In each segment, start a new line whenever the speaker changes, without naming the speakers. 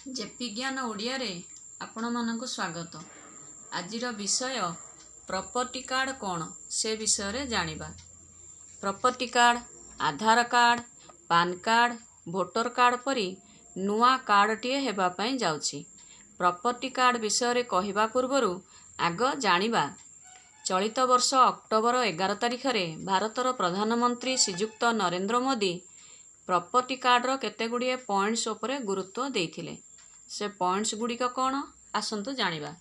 JP ज्ञान ओडिया रे आपण मानक स्वागत। आजिर विषय प्रॉपर्टी कार्ड कौन से विषय रे जानिबा। Property card Aadhaar card PAN card voter card परी नुआ कार्ड टीए हेबा पई जाउछि। प्रॉपर्टी कार्ड विषय रे कहिबा पूर्वरु आग जानिबा चलित वर्ष अक्टोबर 11 तारिख रे भारतर प्रधानमंत्री श्रीयुक्त नरेंद्र मोदी प्रॉपर्टी कार्ड रो केते गुड़िए पॉइंट्स उपरे गुरुत्व देइथिले। से पॉइंट्स गुड़िक कौन आसंतु जानिबा।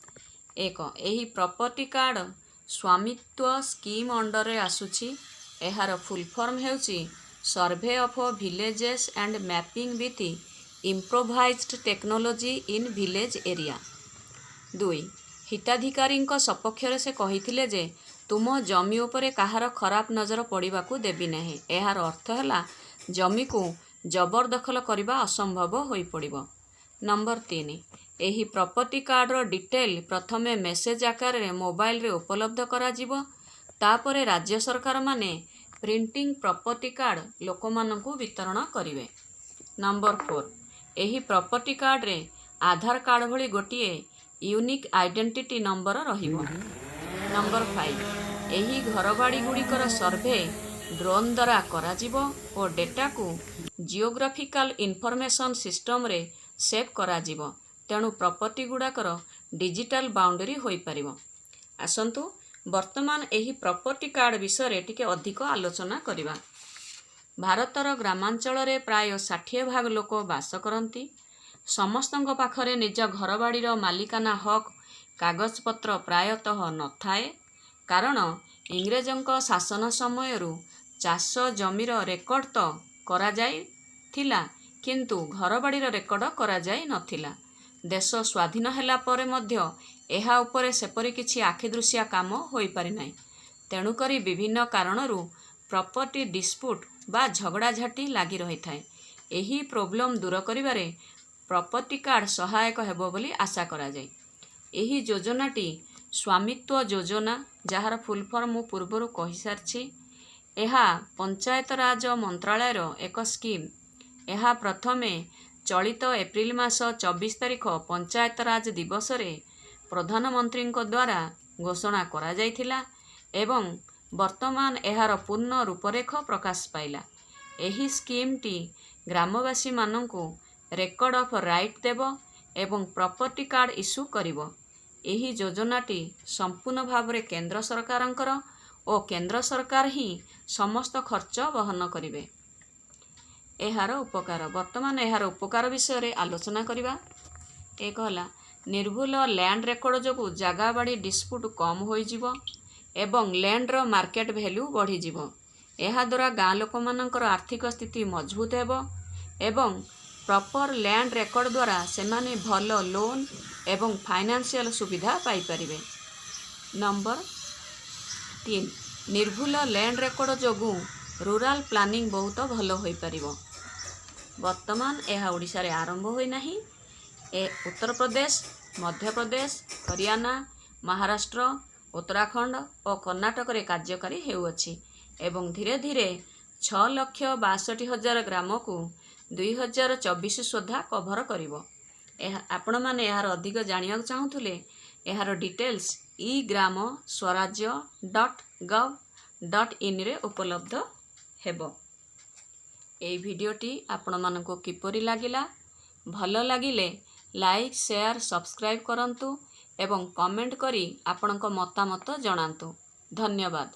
एक एही property card Swamitva scheme under रे आसुछि। एहार फुल फॉर्म हेउछि survey of villages and mapping with improvised technology in village area. 2 हिताधिकारी सपक्षरे से कहिथिले जे तुम जमी उपरे कहार खराब नजर पड़िबाकू देबी नाही। एहार अर्थ हैला जमी को जबरदखल करिबा असंभव होई पड़िबो। नंबर 3 एही प्रॉपर्टी कार्ड रो डिटेल प्रथमे मेसेज आकार रे मोबाइल रे उपलब्ध करा जिवो। तापरे राज्य सरकार माने प्रिंटिंग प्रॉपर्टी कार्ड लोक मानकू वितरण करिवे। नंबर 4 एही प्रॉपर्टी कार्ड रे आधार कार्ड भली गोटिए यूनिक आइडेंटिटी नंबर रहिबो। नंबर 5 एही घरबाड़ी गुड़िकर सर्वे ड्रोन द्वारा करा जिवो और डेटा को जियोग्राफिकल इनफॉरमेशन सिस्टम रे सेव करा जिवो। तेणु प्रॉपर्टी गुड़ाकर डिजिटल बाउंड्री होई परिबो। आसंतु वर्तमान एही प्रॉपर्टी कार्ड विषय रे टिके अधिक आलोचना करिबा। भारतर ग्रामांचल रे प्राय 60% लोक बास करंती। समस्तंग पाखरे निज घरबाड़ीर मालिकाना हक कागज पत्र प्रायतः न थाए। कारण इंग्रेजंक शासन समयरु चाष जमीर रेकर्ड तो करा जाई थिला किंतु घरबाड़ीर रेकर्ड करा जाई नथिला। देश स्वाधीन हैला परे मध्य एहा उपरे सेपरि किछि आखिदृश्या काम होई पारि नाही। तेणु करी विभिन्न कारणरू प्रॉपर्टी डिस्प्यूट बा झगड़ा झाटी लागी रही थाए। एही प्रॉब्लम दूर करिबारे प्रॉपर्टी कार्ड सहायक हेबो बोली आशा करा जाय। एही योजनाटी स्वामित्व योजना जहार फुल फॉर्म मु पूर्वरु कहि सारछि। एहा पंचायत राज मंत्रालयर एक स्कीम। एहा प्रथमे चलित एप्रिल मास 24 तारिख पंचायत राज दिवस रे प्रधानमंत्री द्वारा घोषणा करा जायथिला एवं वर्तमान एहार पूर्ण रूपरेख प्रकाश पाइला। एही स्कीम टी ग्रामवासी मानंकु रेकर्ड ऑफ राइट देबो एवं प्रॉपर्टी कार्ड इश्यू करिवो। एही योजनाटी संपूर्ण भाव रे केंद्र सरकारंकर और केंद्र सरकार ही समस्त खर्च वहन करिवे। एहार उपकार वर्तमान एहार उपकार विषय रे आलोचना करिबा। एक हला निर्भुल लैंड रेकर्ड जोगु जागा बाड़ी डिस्प्यूट कम होई जिवो एवं लैंड रो मार्केट वैल्यू बढ़ी जिवो। एहा द्वारा गाँ लोक मानकर आर्थिक स्थिति मजबूत हेबो एवं प्रॉपर लैंड रेकर्ड द्वारा सेमाने भलो लोन एवं फाइनेंशियल सुविधा पाई परिबे। नंबर 3 निर्भुल लैंड रेकर्ड जोगु रूरल प्लानिंग बहुत भलो होई परिबो। वर्तमान यह ओडिशा रे आरंभ होई नाही। उत्तर प्रदेश मध्य प्रदेश हरियाणा महाराष्ट्र उत्तराखंड और कर्नाटक रे कार्यकारी हेउअछि एवं धीरे धीरे 6,62,000 ग्राम को 2024 सुधा कभर करिवो। आपण माने यार अधिक जानिया चाहुथुले यार डिटेल्स egramo-swaraj.gov.in रे उपलब्ध हेबो। एई भिडियोटी आपण मानको किपरि लागिला भलो लागिले लाइक शेयर सब्सक्राइब करंतु एवं कमेंट करी आपणको मतामत जणांतु। धन्यवाद।